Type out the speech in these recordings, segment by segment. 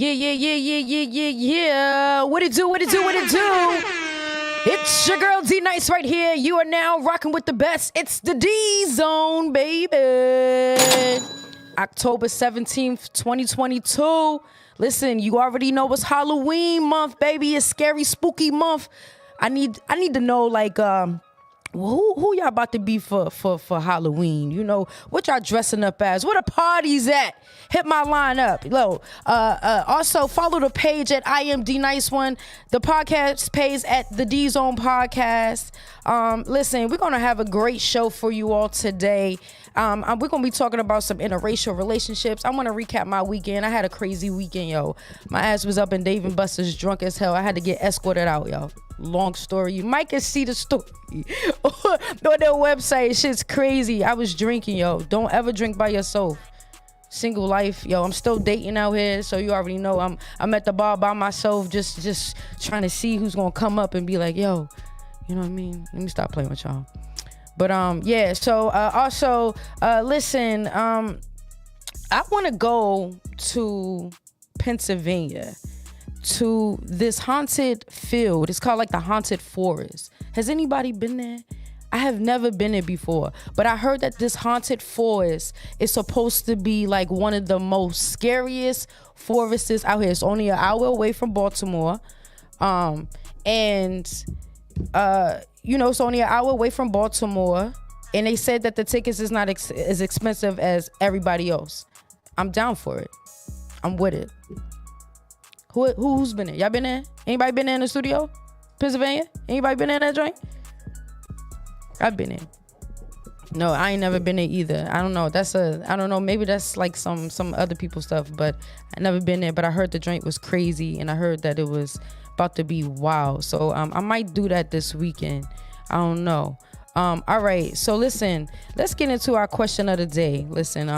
Yeah. What it do? It's your girl D Nice right here. You are now rocking with the best. It's the DZone, baby. October 17th, 2022. Listen, you already know it's Halloween month, baby. It's scary, spooky month. I need to know, like, who y'all about to be for Halloween? You know, what y'all dressing up as? Where the parties at? Hit my line up. Also, follow the page at I am D Nice One. The podcast page at the DZone Podcast. Listen, we're going to have a great show for you all today. We're going to be talking about some interracial relationships. I want to recap my weekend. I had a crazy weekend, yo. My ass was up in Dave and Buster's drunk as hell. I had to get escorted out, yo. Long story. You might can see the story on their website. Shit's crazy. I was drinking, yo. Don't ever drink by yourself. Single life, yo. I'm still dating out here, so you already know I'm at the bar by myself, just trying to see who's gonna come up and be like, yo, you know what I mean? Let me stop playing with y'all. But yeah. So also, listen. I want to go to Pennsylvania to this haunted field. It's called like the Haunted Forest. Has anybody been there? I have never been there before, but I heard that this haunted forest is supposed to be like one of the most scariest forests out here. It's only an hour away from Baltimore. It's only an hour away from Baltimore. And they said that the tickets is not as expensive as everybody else. I'm down for it. I'm with it. Who's been there? Y'all been there? Anybody been there in the studio? Pennsylvania? Anybody been there in that joint? I've been in. No, I ain't never been there either. I don't know. I don't know. Maybe that's like some other people's stuff, but I never been there. But I heard the joint was crazy, and I heard that it was about to be wild. So I might do that this weekend. I don't know. All right. So listen, let's get into our question of the day. Listen,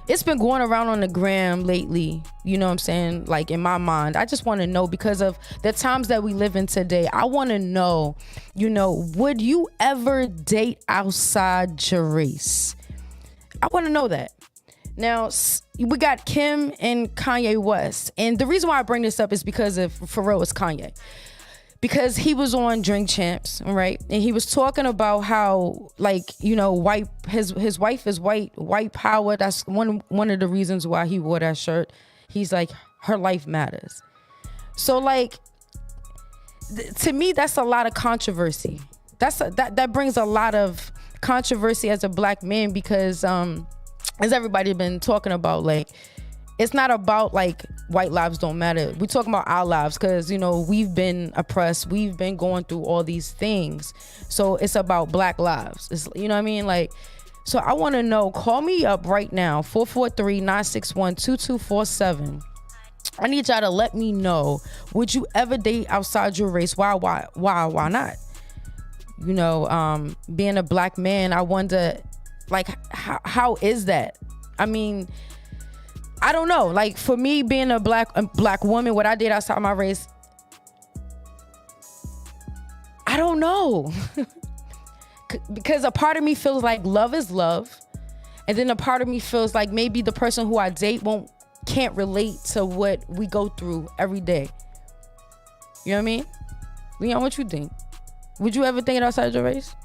it's been going around on the gram lately, you know what I'm saying? Like in my mind, I just want to know, because of the times that we live in today, I want to know, would you ever date outside your race? I want to know that. Now, we got Kim and Kanye West. And the reason why I bring this up is because of, for real, it's Kanye. Because he was on Drink Champs, right? And he was talking about how, like, his wife is white power. That's one of the reasons why he wore that shirt. He's like, her life matters. So, like, to me, that's a lot of controversy. That brings a lot of controversy as a black man, because as everybody been talking about, like, it's not about like white lives don't matter. We're talking about our lives, because, we've been oppressed. We've been going through all these things. So it's about black lives. It's, you know what I mean? Like, so I want to know, call me up right now, 443-961-2247. I need y'all to let me know, would you ever date outside your race? Why not? Being a black man, I wonder, like, how is that? I mean, I don't know. Like, for me, being a black woman, what I did outside my race, I don't know. Because a part of me feels like love is love. And then a part of me feels like maybe the person who I date can't relate to what we go through every day. You know what I mean? Leon, what you think? Would you ever date outside your race?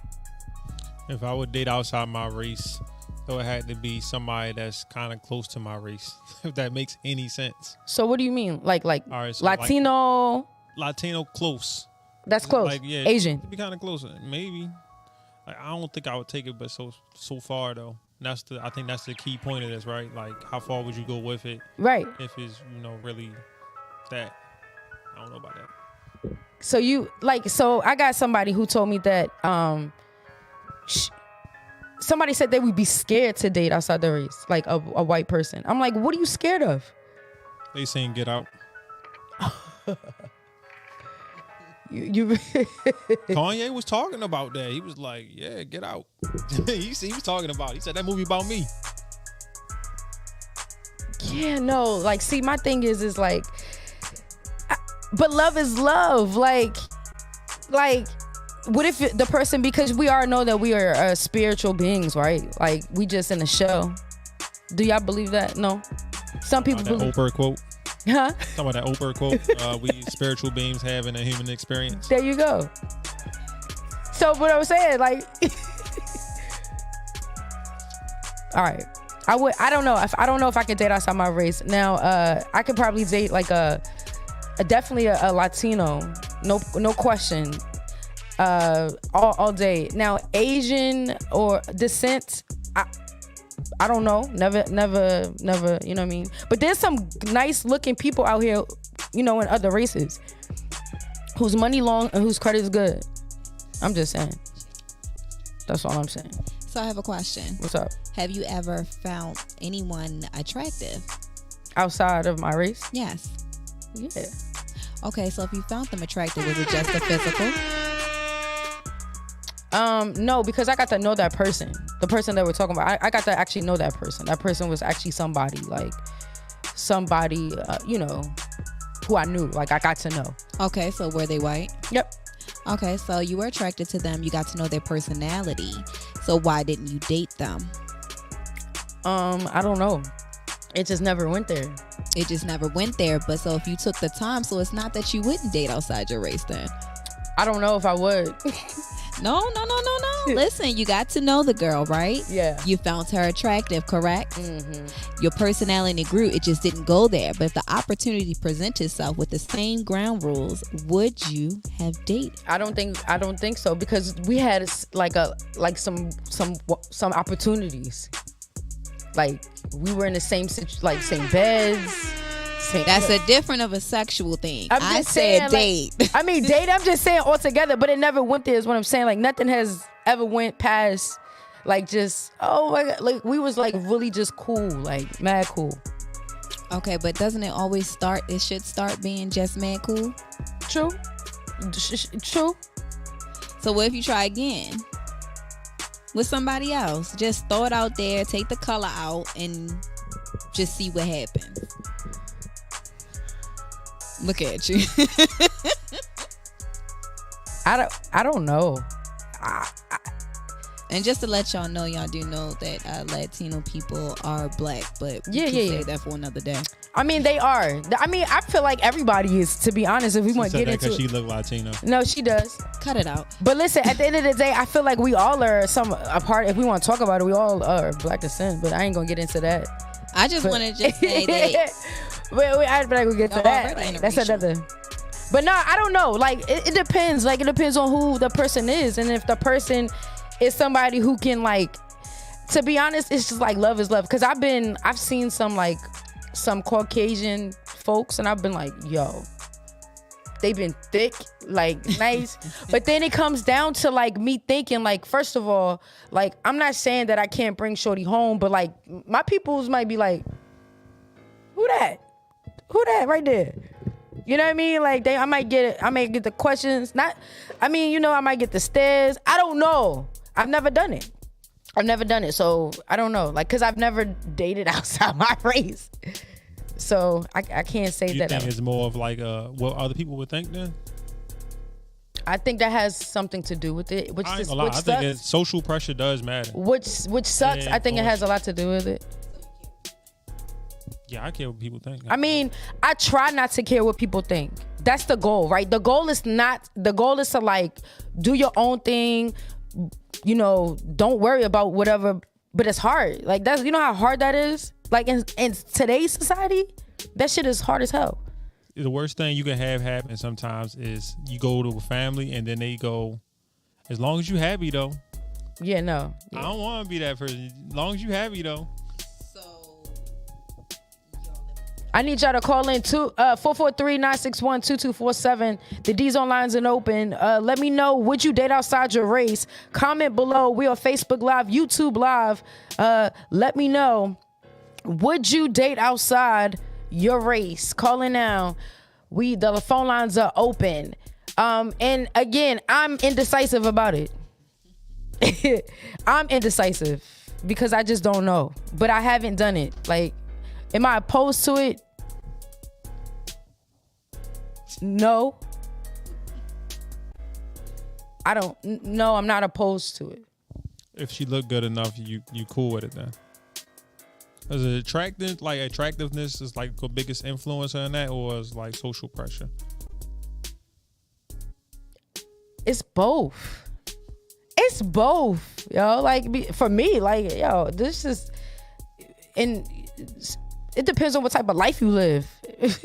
If I would date outside my race, so it had to be somebody that's kind of close to my race, if that makes any sense. So what do you mean? Like all right, so Latino? Like Latino close. That's close. Like, yeah, Asian. It'd be kind of close. Maybe. Like, I don't think I would take it, but so far though. I think that's the key point of this, right? Like, how far would you go with it? Right. If it's, really that. I don't know about that. So I got somebody who told me that somebody said they would be scared to date outside their race, like a white person. I'm like, what are you scared of? They saying get out. you Kanye was talking about that. He was like, yeah, get out. he was talking about it. He said that movie about me. Yeah, no. Like, see, my thing is like, but love is love. Like, what if the person, because we all know that we are spiritual beings, right? Like, we just in a shell. Do y'all believe that? No? Some people that believe. Oprah quote. Huh? Talking about that Oprah quote. We spiritual beings having a human experience. There you go. So what I was saying, like, all right. I don't know if I could date outside my race. Now, I could probably date like definitely a Latino. No question. All day. Now, Asian or descent, I don't know. Never, you know what I mean? But there's some nice looking people out here, you know, in other races whose money long and whose credit is good. I'm just saying. That's all I'm saying. So I have a question. What's up? Have you ever found anyone attractive? Outside of my race? Yes. Yeah. Okay, so if you found them attractive, was it just the physical? No, because I got to know that person. The person that we're talking about. I got to actually know that person. That person was actually somebody, you know, who I knew. Like, I got to know. Okay, so were they white? Yep. Okay, so you were attracted to them. You got to know their personality. So why didn't you date them? I don't know. It just never went there. It just never went there. But so if you took the time, so it's not that you wouldn't date outside your race then. I don't know if I would. No. Listen, you got to know the girl, right? Yeah. You found her attractive, correct? Mm-hmm. Your personality grew. It just didn't go there. But if the opportunity presents itself with the same ground rules, would you have dated? I don't think so, because we had some opportunities. Like, we were in the same beds. That's a different of a sexual thing. I said date. I mean, date. I'm just saying altogether, but it never went there. Is what I'm saying. Like, nothing has ever went past, like, just, oh my God, like, we was like really just cool, like mad cool. Okay, but doesn't it always start? It should start being just mad cool. True. True. So what if you try again with somebody else? Just throw it out there, take the color out, and just see what happens. Look at you. I don't know. And just to let y'all know, y'all do know that Latino people are black, but we can say that for another day. I mean, they are. I mean, I feel like everybody is, to be honest, if we want to get into it. Because she look Latino. No, she does. Cut it out. But listen, at the end of the day, I feel like we all are a part. If we want to talk about it, we all are black descent, but I ain't going to get into that. I just want to just say that. I'd be like, we'll get to that. Like, that's another. But no, I don't know. Like, it depends. Like, it depends on who the person is. And if the person is somebody who can, like, to be honest, it's just like love is love. Because I've seen some Caucasian folks, and I've been like, yo, they've been thick, like, nice. But then it comes down to, like, me thinking, like, first of all, like, I'm not saying that I can't bring shorty home, but, like, my peoples might be like, who that right there? You know what I mean? Like, I might get the questions. I might get the stares. I don't know. I've never done it. So I don't know. Like, cause I've never dated outside my race. So I can't say that. You think it's more of like what other people would think then? I think that has something to do with it. I think social pressure does matter. Which sucks. I think it has a lot to do with it. Yeah, I care what people think. I mean, I try not to care what people think. That's the goal, right? The goal is to, like, do your own thing. You know, don't worry about whatever. But it's hard. Like, you know how hard that is? Like, in today's society, that shit is hard as hell. The worst thing you can have happen sometimes is you go to a family and then they go, as long as you happy though. Yeah, no. Yeah. I don't want to be that person. As long as you happy though. I need y'all to call in 443-961-2247. The DZone lines are open. Let me know, would you date outside your race? Comment below. We are Facebook Live, YouTube Live. Let me know, would you date outside your race? Call in now. The phone lines are open. And again, I'm indecisive about it. I'm indecisive because I just don't know. But I haven't done it. Like, am I opposed to it? No. No, I'm not opposed to it. If she look good enough, you cool with it then? Is it attractive? Like attractiveness is like the biggest influencer in that, or is like social pressure? It's both. It's both, yo. Like for me, like yo, this is, and it depends on what type of life you live. If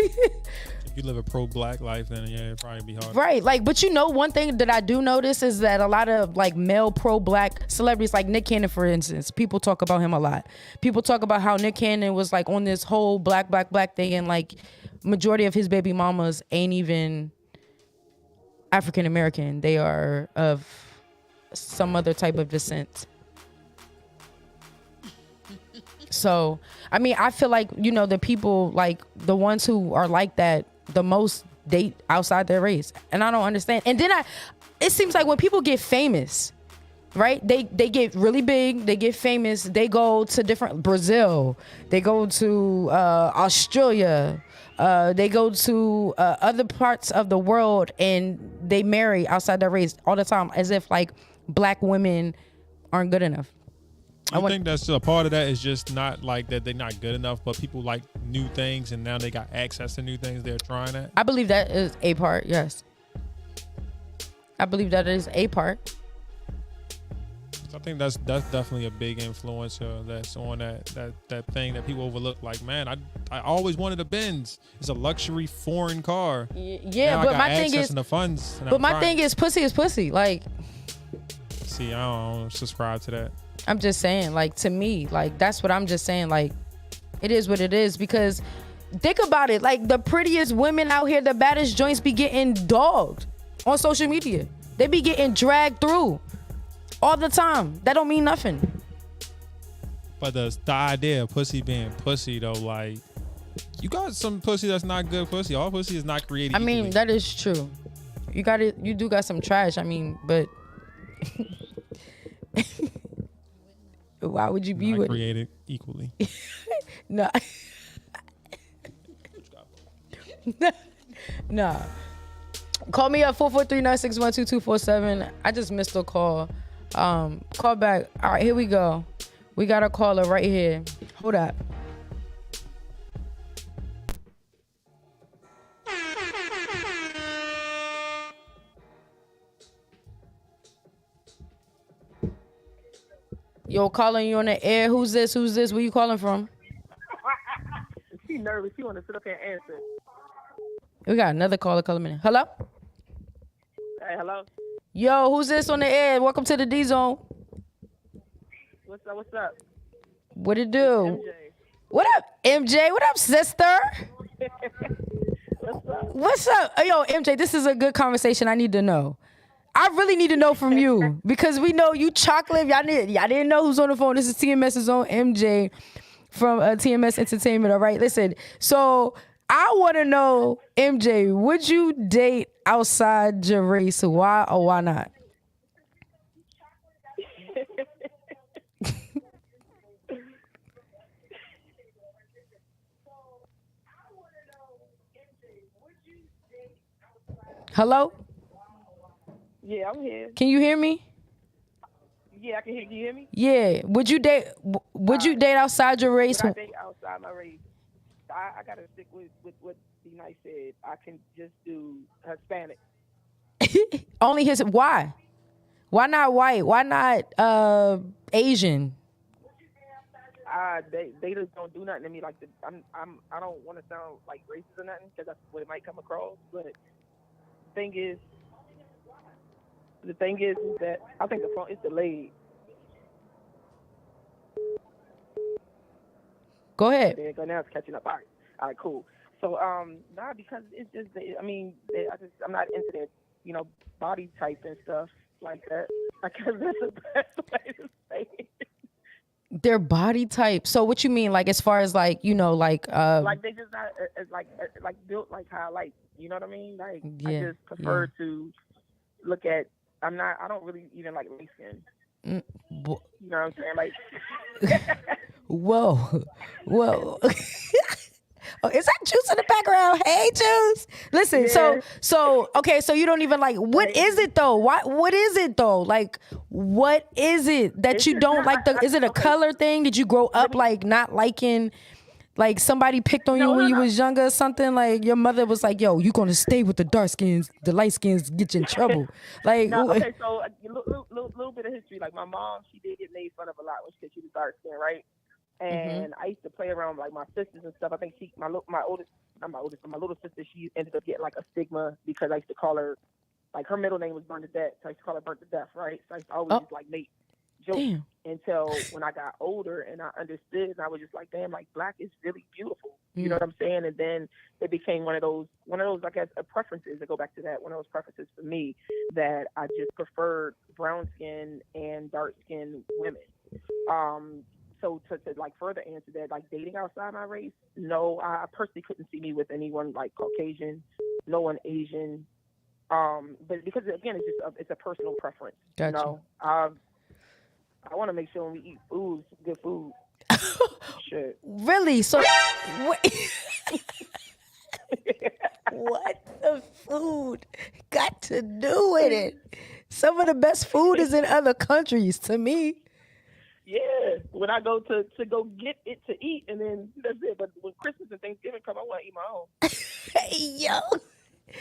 you live a pro-black life, then yeah, it'd probably be hard. Right, like, but you know, one thing that I do notice is that a lot of like male pro-black celebrities, like Nick Cannon, for instance, people talk about him a lot. People talk about how Nick Cannon was like on this whole black thing, and like majority of his baby mamas ain't even African American. They are of some other type of descent. So, I mean, I feel like, you know, the people, like the ones who are like that the most date outside their race. And I don't understand. And then it seems like when people get famous, right? They get really big, they get famous, they go to different Brazil, they go to Australia, they go to other parts of the world, and they marry outside their race all the time, as if like black women aren't good enough. I think that's a part of that is just not like that they're not good enough, but people like new things, and now they got access to new things they're trying at. I believe that is a part, yes. I believe that is a part. I think that's definitely a big influencer that's on that thing that people overlook. Like, man, I always wanted a Benz. It's a luxury foreign car. Yeah, now but I got my access thing is, to the funds. but my thing is, pussy is pussy. Like, see, I don't subscribe to that. I'm just saying, like, to me, like, that's what I'm just saying. Like, it is what it is, because think about it. Like, the prettiest women out here, the baddest joints be getting dogged on social media. They be getting dragged through all the time. That don't mean nothing. But the idea of pussy being pussy, though, like, you got some pussy that's not good pussy. All pussy is not created I mean, equally. that is true. You got it. You do got some trash. I mean, but why would you be not with created equally? No. Nah. Call me at 443-961-2247. I just missed a call. Call back. All right, here we go. We got a caller right here. Hold up. Yo, calling you on the air. Who's this? Where you calling from? She nervous. She want to sit up here and answer. We got another caller coming in. Hello? Hey, hello? Yo, who's this on the air? Welcome to the DZone. What's up? What it do? MJ. What up, MJ? What up, sister? What's up? What's up? Yo, MJ, this is a good conversation I need to know. I really need to know from you, because we know you chocolate. Y'all didn't know who's on the phone. This is TMS's own MJ from TMS Entertainment, all right? Listen, so I want to know, MJ, would you date outside your race? Why or why not? Hello? Yeah, I'm here. Can you hear me? Yeah, I can hear you. You hear me? Yeah. Would you date outside your race? Would I date outside my race? I got to stick with what D-Nice said. I can just do Hispanic. Only his. Why? Why not white? Why not Asian? They just don't do nothing to me. Like I don't want to sound like racist or nothing, because that's what it might come across. But the thing is that I think the phone is delayed. Go ahead. There you go. Now it's catching up. All right, cool. So because it's just, I mean, I'm not into that, body type and stuff like that. I guess that's the best way to say it. Their body type. So what you mean, like, as far as like, like they just not like built like how I like, you know what I mean? Like, yeah, I just prefer to look at. I don't really even like light skin. You know what I'm saying? Like, whoa. Is that Juice in the background? Hey, Juice. Listen, Yeah. so okay, so you don't even like. What is it though? What is it though? Like, what is it that It's you just don't not- like? Is it a okay. color thing? Did you grow up like not liking? Like somebody picked on you when you was younger or something? Like your mother was like, yo, you gonna stay with the dark skins, the light skins get you in trouble. Like, No, okay, so a little bit of history. Like my mom, she did get made fun of a lot when she was dark skin, right? And I used to play around with, like my sisters and stuff. I think my little sister, she ended up getting like a stigma because I used to call her, like her middle name was Bernadette, so I used to call her Burnt to Death, right? So I used to always just like make jokes damn. until when I got older and I understood, and I was just like, damn, like black is really beautiful. You know what I'm saying? And then it became one of those, I guess, preferences. To go back to that, one of those preferences for me that I just preferred brown skin and dark skin women. So to like further answer that, like dating outside my race, no, I personally couldn't see me with anyone like Caucasian, no one Asian. But because again, it's a personal preference. Gotcha. You know, I want to make sure when we eat food, it's good food. Shit. Really? So what the food got to do with it? Some of the best food is in other countries to me. Yeah, when I go to go get it to eat, and then that's it. But when Christmas and Thanksgiving come, I want to eat my own. Hey, yo.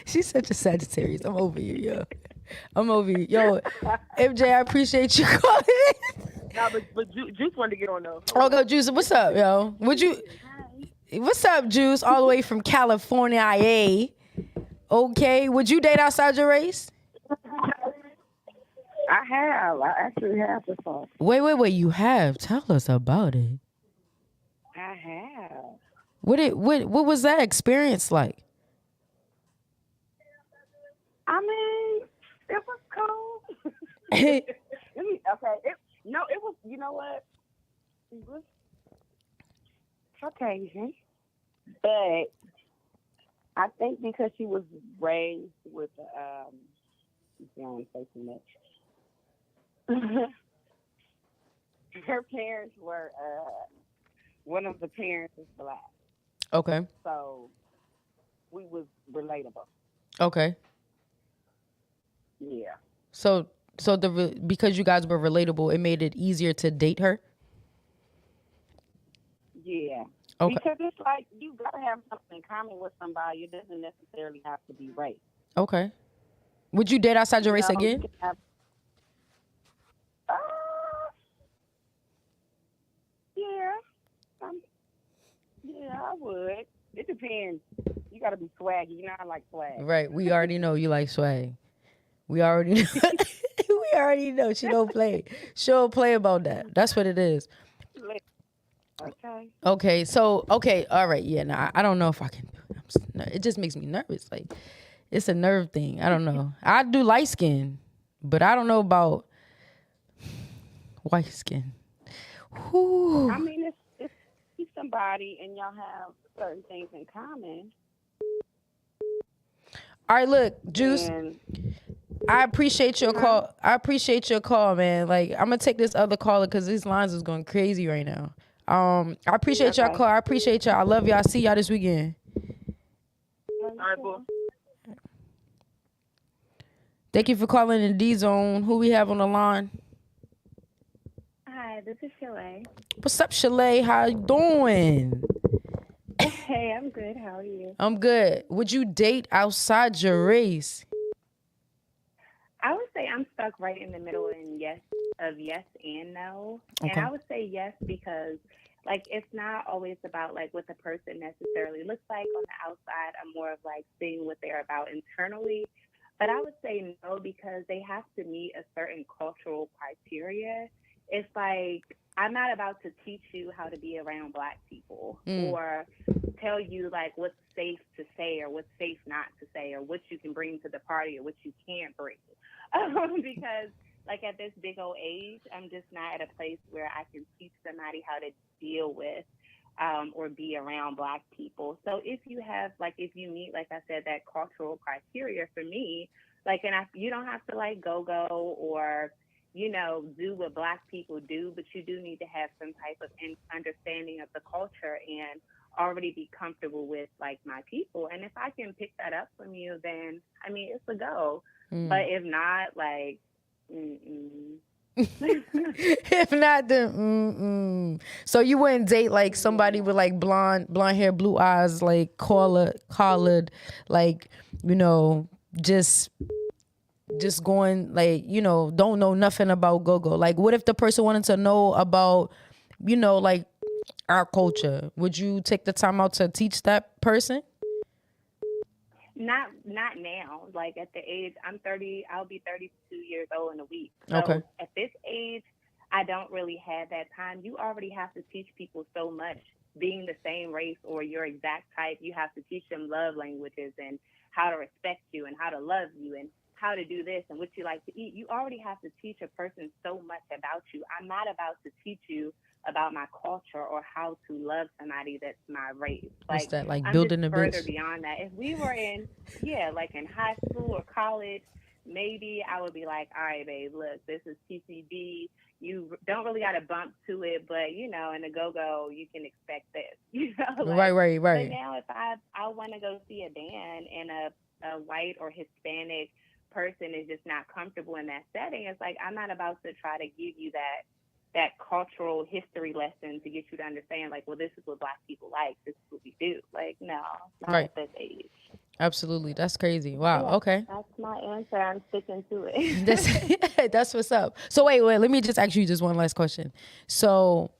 She's such a Sagittarius. I'm over you, yo. I'm over you. Yo, MJ, I appreciate you calling in. Nah, but Juice wanted to get on though. Oh, go Juice. What's up, yo? What's up, Juice? All the way from California, IA. Okay. Would you date outside your race? I actually have before. Wait. You have. Tell us about it. I have. What was that experience like? I mean, it was cool. Okay. It was, you know what? It was Caucasian. But I think because she was raised with, I don't want to say too much. Her parents were, one of the parents is black. Okay. So we was relatable. Okay. Yeah. So because you guys were relatable, it made it easier to date her? Yeah. Okay. Because it's like you gotta have something in common with somebody. It doesn't necessarily have to be race. Okay. Would you date outside your race You again? can have, yeah, I would. It depends. You gotta be swaggy. You know, I like swag. Right. We already know you like swag. We already know. We already know she don't play. She don't play about that. That's what it is. Okay. Okay. So, okay. All right. Yeah. Nah, I don't know if I can. It just makes me nervous. Like, it's a nerve thing. I don't know. I do light skin, but I don't know about white skin. Whew. I mean, if he's somebody and y'all have certain things in common. All right. Look, Juice. And I appreciate your call. I appreciate your call, man. Like, I'm gonna take this other caller because these lines is going crazy right now. I appreciate your call. I appreciate y'all. I love y'all. See y'all this weekend. All right, boo. Thank you for calling in DZone. Who we have on the line? Hi, this is Chalet. What's up, Chalet? How you doing? Hey, I'm good. How are you? I'm good. Would you date outside your race? I would say I'm stuck right in the middle yes and no. Okay. And I would say yes because, like, it's not always about, like, what the person necessarily looks like on the outside. I'm more of, like, seeing what they're about internally. But I would say no because they have to meet a certain cultural criteria. It's like, I'm not about to teach you how to be around Black people or tell you, like, what's safe to say or what's safe not to say or what you can bring to the party or what you can't bring. Because, like, at this big old age, I'm just not at a place where I can teach somebody how to deal with or be around Black people. So if you have, like, if you meet, like I said, that cultural criteria for me, like, you don't have to, like, go or, you know, do what Black people do, but you do need to have some type of understanding of the culture and already be comfortable with like my people. And if I can pick that up from you, then I mean it's a go. But if not, like, If not, then So you wouldn't date like somebody with like blonde hair, blue eyes, like collared, like, you know, just going like, you know, don't know nothing about go-go. Like, what if the person wanted to know about, you know, like our culture? Would you take the time out to teach that person? Not now. Like at the age I'm 30, I'll be 32 years old in a week. So Okay. at this age, I don't really have that time. You already have to teach people so much. Being the same race or your exact type, you have to teach them love languages and how to respect you and how to love you and how to do this and what you like to eat. You already have to teach a person so much about you. I'm not about to teach you about my culture or how to love somebody that's my race. What's that, like I'm building just a further bitch? beyond that. If we were in, like in high school or college, maybe I would be like, all right, babe, look, this is TCB. You don't really got to bump to it, but, you know, in a go-go, you can expect this. You know, like, Right. But now if I want to go see a band and a white or Hispanic person is just not comfortable in that setting, it's like I'm not about to try to give you that cultural history lesson to get you to understand, like, well, this is what Black people like. This is what we do. Like, no, not Right. at this age. Absolutely. That's crazy. Wow. Yeah, Okay. that's my answer. I'm sticking to it. That's what's up. So wait, let me just ask you just one last question. So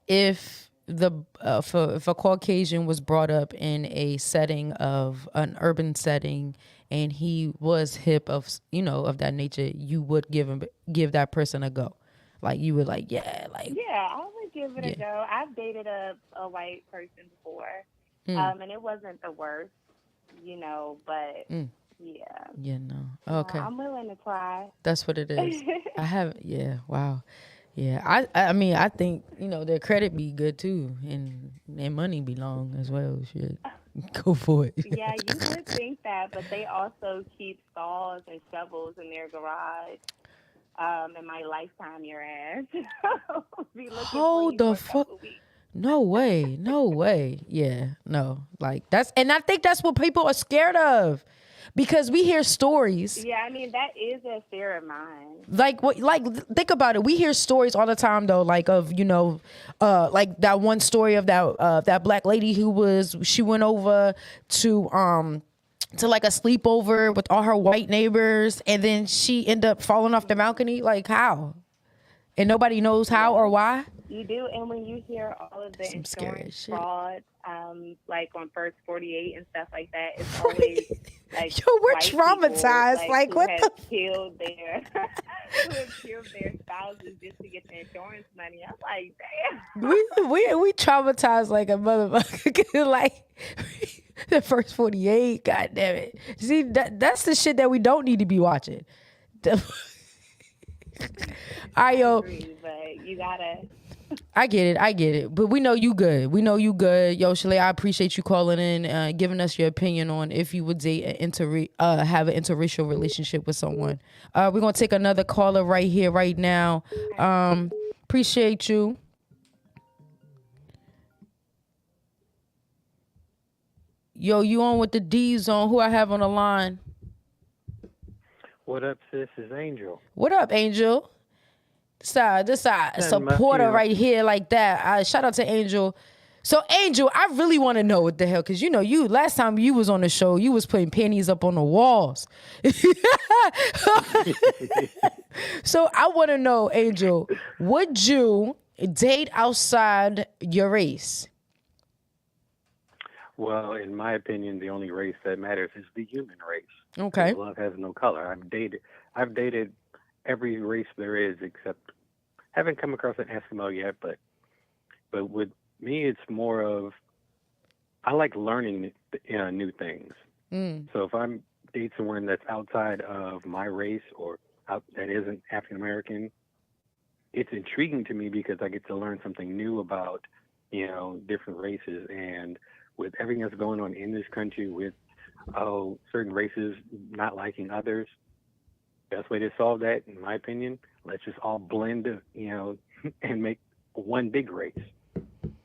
if if a Caucasian was brought up in a setting of an urban setting and he was hip of, you know, of that nature, you would give that person a go. Like you would like, yeah, like. Yeah, I would give it a go. I've dated a white person before, and it wasn't the worst, you know, but yeah. Yeah, no. Okay. I'm willing to try. That's what it is. I haven't. Yeah. Wow. Yeah. I mean, I think, you know, their credit be good too, and their money be long as well. Shit. Go for it. Yeah, you would think that, but they also keep saws and shovels in their garage. In my lifetime, your ass. Be looking Hold for you the for a couple fuck. weeks. No way. No way. Yeah. No. Like and I think that's what people are scared of, because we hear stories. Yeah, I mean that is a fear of mine. Like what? Like think about it. We hear stories all the time though, like of, you know, like that one story of that black lady she went over to like a sleepover with all her white neighbors, and then she ended up falling off the balcony. Like how? And nobody knows how or why. You do, and when you hear all of the Some scary insurance shit. fraud, like on First 48 and stuff like that, it's always like Yo, we're white people, traumatized. Like who what have the? killed their who have killed their spouses just to get the insurance money. I'm like, damn. We traumatized like a motherfucker. Like the First 48. God damn it. See, that's the shit that we don't need to be watching. All right, yo. But you gotta. I get it. But we know you good. Yo, Shalay, I appreciate you calling in, giving us your opinion on if you would date have an interracial relationship with someone. We're gonna take another caller right here, right now. Appreciate you. Yo, you on with the DZone? Who I have on the line? What up, sis? Is Angel. What up, Angel? This supporter right here, like that. Shout out to Angel. So Angel, I really want to know what the hell, because you know, you last time you was on the show, you was putting panties up on the walls. So I want to know, Angel, would you date outside your race? Well, in my opinion, the only race that matters is the human race. Okay. Love has no color. I've dated every race there is, except haven't come across an Eskimo yet, but with me, it's more of I like learning new things. So if I'm date someone that's outside of my race or that isn't African American, it's intriguing to me because I get to learn something new about, you know, different races. And with everything that's going on in this country, with certain races not liking others, best way to solve that, in my opinion, let's just all blend, you know, and make one big race.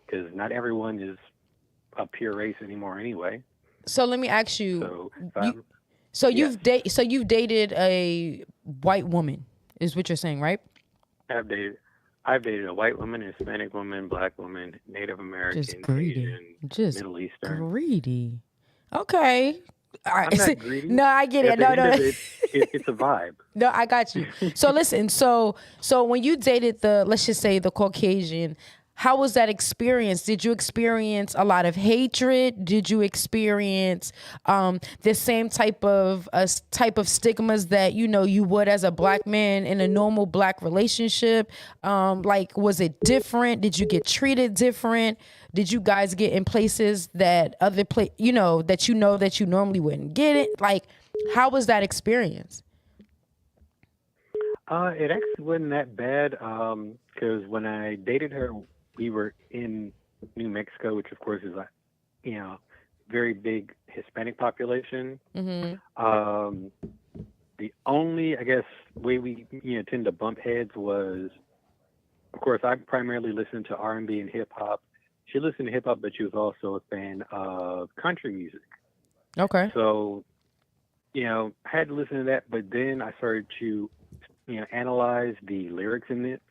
Because not everyone is a pure race anymore anyway. So let me ask you. So, You've dated a white woman, is what you're saying, right? I've dated a white woman, Hispanic woman, black woman, Native American, Just greedy. Asian, Just Middle Eastern. greedy. Okay. All right. I'm not greedy. No, I get At it. the No. end of it's a vibe. No, I got you. So listen, so when you dated let's just say the Caucasian, how was that experience? Did you experience a lot of hatred? Did you experience the same type of stigmas that you would as a black man in a normal black relationship? Like, was it different? Did you get treated different? Did you guys get in places that that you normally wouldn't get it? Like, how was that experience? It actually wasn't that bad because when I dated her, we were in New Mexico, which of course is very big Hispanic population. Mm-hmm. The only, I guess, way we tend to bump heads was, of course, I primarily listened to R&B and hip hop. She listened to hip hop, but she was also a fan of country music. Okay. So, I had to listen to that, but then I started to, analyze the lyrics in it.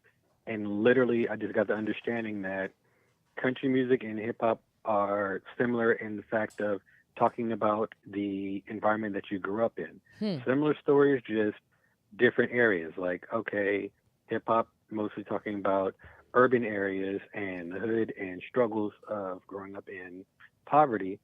And literally, I just got the understanding that country music and hip hop are similar in the fact of talking about the environment that you grew up in. Similar stories, just different areas. Like, okay, hip hop mostly talking about urban areas and the hood and struggles of growing up in poverty.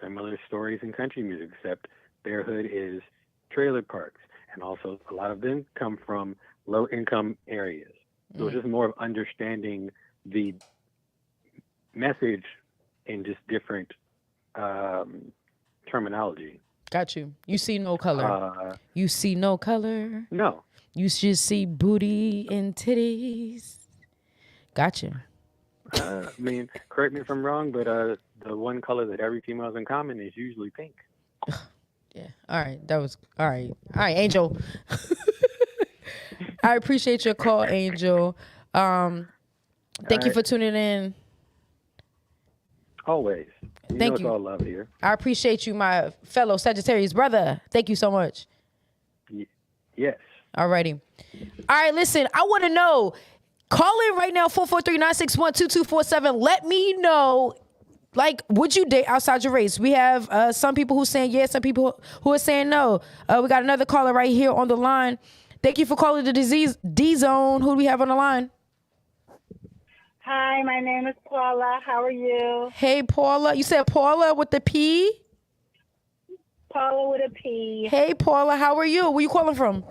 Similar stories in country music, except their hood is trailer parks. And also, a lot of them come from low income areas. So it's just more of understanding the message in just different terminology. Got you. You see no color. You see no color. No. You just see booty and titties. Gotcha. I mean, correct me if I'm wrong, but the one color that every female has in common is usually pink. Yeah. All right. That was all right. All right, Angel. I appreciate your call, Angel. Thank you for tuning in. Always. Thank it's you. all love here. I appreciate you, my fellow Sagittarius brother. Thank you so much. Yes. All righty. All right, listen, I want to know. Call in right now, 443-961-2247. Let me know, like, would you date outside your race? We have some people who saying yes, some people who are saying no. We got another caller right here on the line. Thank you for calling the DZone. Who do we have on the line? Hi, my name is Paula. How are you? Hey, Paula. You said Paula with the P? Paula with a P. Hey, Paula. How are you? Where you calling from?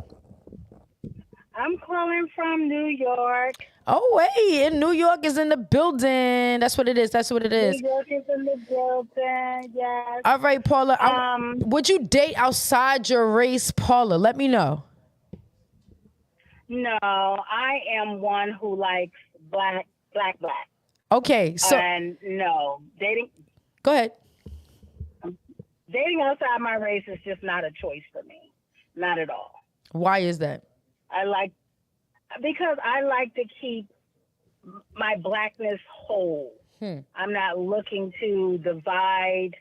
I'm calling from New York. Oh, hey, in New York is in the building. That's what it is. That's what it is. New York is in the building, yes. All right, Paula. Would you date outside your race, Paula? Let me know. No, I am one who likes black. Okay, so. And no, Go ahead. Dating outside my race is just not a choice for me. Not at all. Why is that? Because I like to keep my blackness whole. I'm not looking to divide.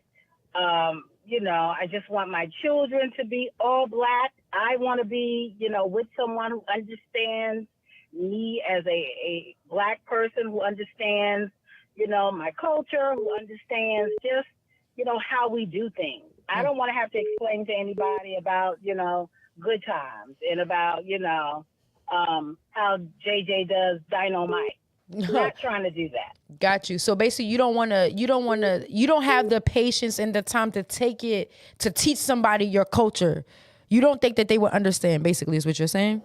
I just want my children to be all black. I want to be, with someone who understands me as a black person, who understands, my culture, who understands just, how we do things. I don't want to have to explain to anybody about, good times and about, how JJ does dynamite. I'm not trying to do that. Got you. So basically you don't have the patience and the time to teach somebody your culture. You don't think that they would understand, basically, is what you're saying?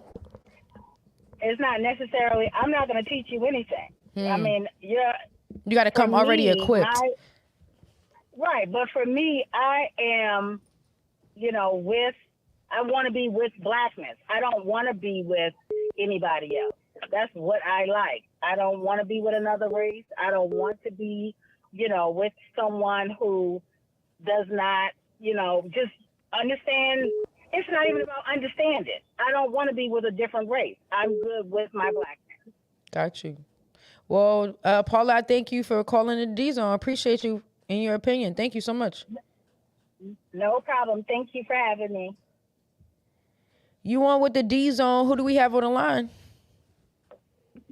It's not necessarily, I'm not going to teach you anything. I mean, you got to come already equipped. Right. But for me, I am, I want to be with blackness. I don't want to be with anybody else. That's what I like. I don't want to be with another race. I don't want to be, with someone who does not, just understand. It's not even about understanding. I don't want to be with a different race. I'm good with my blackness. Got you. Well, Paula, I thank you for calling the DZone. I appreciate you and your opinion. Thank you so much. No problem. Thank you for having me. You on with the DZone? Who do we have on the line?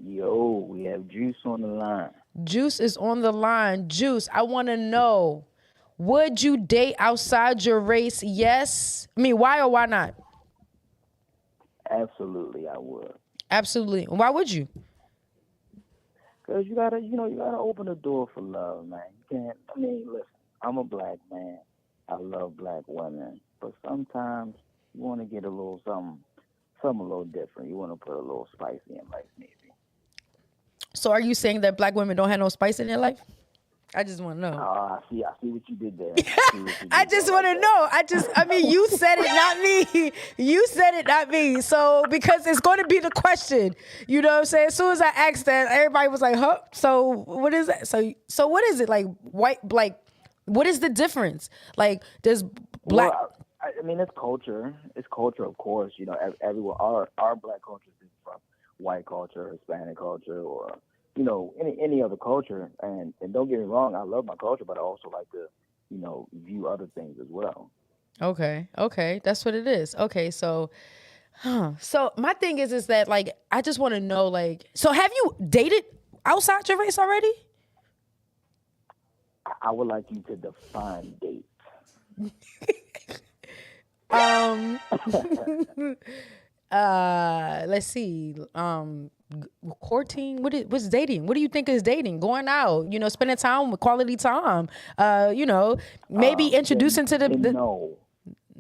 Yo, we have Juice on the line. Juice is on the line. Juice, I want to know, would you date outside your race? Yes. I mean, why or why not? Absolutely, I would. Absolutely. Why would you? Cause you gotta open the door for love, man. You can't. I mean, listen, I'm a black man. I love black women, but sometimes you want to get a little something a little different. You want to put a little spicy in life, maybe. So, are you saying that black women don't have no spice in their life? I just want to know. I see what you did there. I just want to know. I mean, you said it, not me. You said it, not me. So, because it's going to be the question, you know what I'm saying? As soon as I asked that, everybody was like, huh? So, what is that? So what is it? Like, white, like, what is the difference? Like, does black... Well, I mean, it's culture. It's culture, of course. You know, everyone, our black culture is from white culture, Hispanic culture, or... you know, any other culture, and don't get me wrong, I love my culture, but I also like to, you know, view other things as well. Okay, that's what it is. Okay, so my thing is that, like, I just want to know, like, so have you dated outside your race already? I would like you to define date. Let's see. Courting. What's dating? What do you think is dating? Going out, you know, spending time with quality time. You know, maybe introducing to the. No.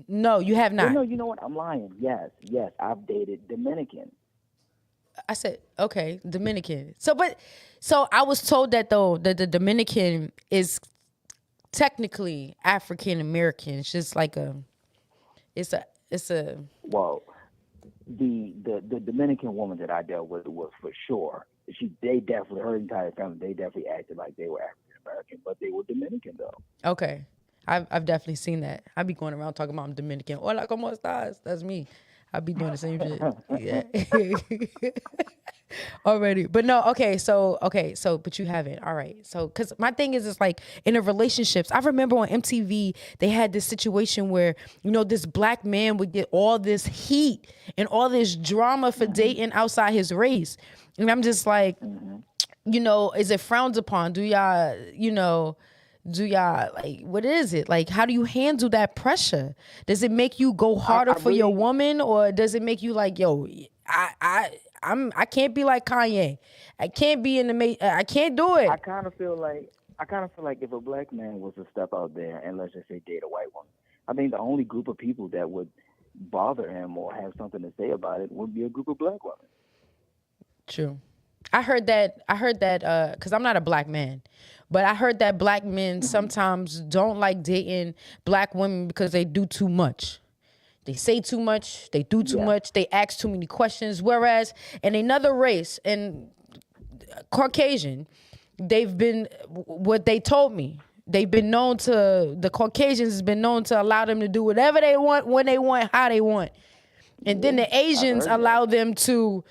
No, you have not. No, you know what? I'm lying. Yes, I've dated Dominican. I said, okay, Dominican. So I was told that though that the Dominican is technically African American. It's just like it's a. Well, the Dominican woman that I dealt with was for sure. They definitely, her entire family, they definitely acted like they were African American, but they were Dominican though. Okay. I've definitely seen that. I be going around talking about I'm Dominican. Hola, ¿cómo estás? That's me. I be doing the same shit. Yeah. Already. But no, so but you haven't. All right. So cuz my thing is like in the relationships, I remember on MTV they had this situation where, you know, this black man would get all this heat and all this drama for dating outside his race. And I'm just like, you know, is it frowned upon? Do y'all like, what is it? Like, how do you handle that pressure? Does it make you go harder for your woman, or does it make you like, yo, I can't be like Kanye. I can't be I can't do it. I kind of feel like if a black man was to step out there and let's just say date a white woman, I think the only group of people that would bother him or have something to say about it would be a group of black women. True. I heard that because I'm not a black man, but I heard that black men sometimes don't like dating black women because they do too much. They say too much, they do too much, they ask too many questions. Whereas in another race, in Caucasian, they've been, what they told me, the Caucasians has been known to allow them to do whatever they want, when they want, how they want. And then the Asians allow them to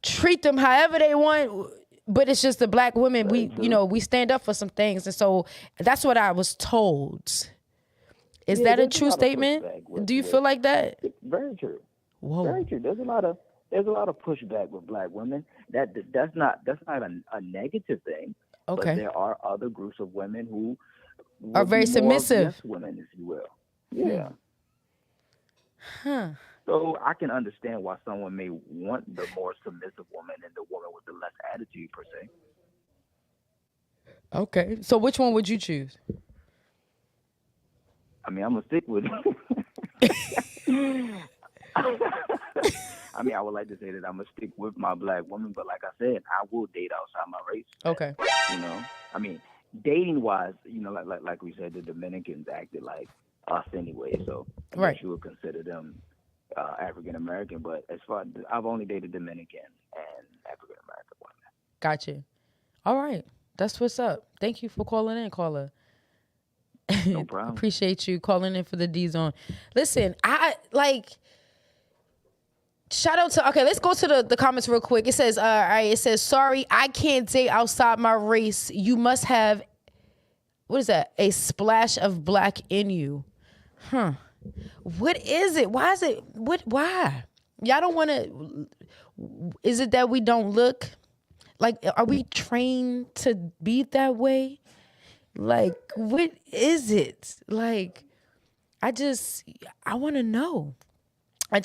treat them however they want, but it's just the black women, we stand up for some things. And so that's what I was told. Is that a true statement? Do you feel like that? Very true. Whoa. Very true. There's a lot of pushback with black women. That's not a negative thing. Okay. But there are other groups of women who are very submissive. Yes women, if you will. Yeah. Huh. So I can understand why someone may want the more submissive woman and the woman with the less attitude per se. Okay. So which one would you choose? I mean, I'm gonna stick with. I mean, I would like to say that I'm gonna stick with my black woman, but like I said, I will date outside my race. Okay. You know, I mean, dating wise, you know, like we said, the Dominicans acted like us anyway, so I guess you would consider them African American. But as far I've only dated Dominican and African American women. Gotcha. All right, that's what's up. Thank you for calling in, caller. No problem. Appreciate you calling in for the DZone. Listen, Shout out to, okay, let's go to the comments real quick. It says, all right, it says, sorry, I can't date outside my race. You must have, what is that? A splash of black in you. What is it? Why is it, why? Y'all don't want to, is it that we don't look? Like, are we trained to be that way? Like, what is it? Like, I want to know. I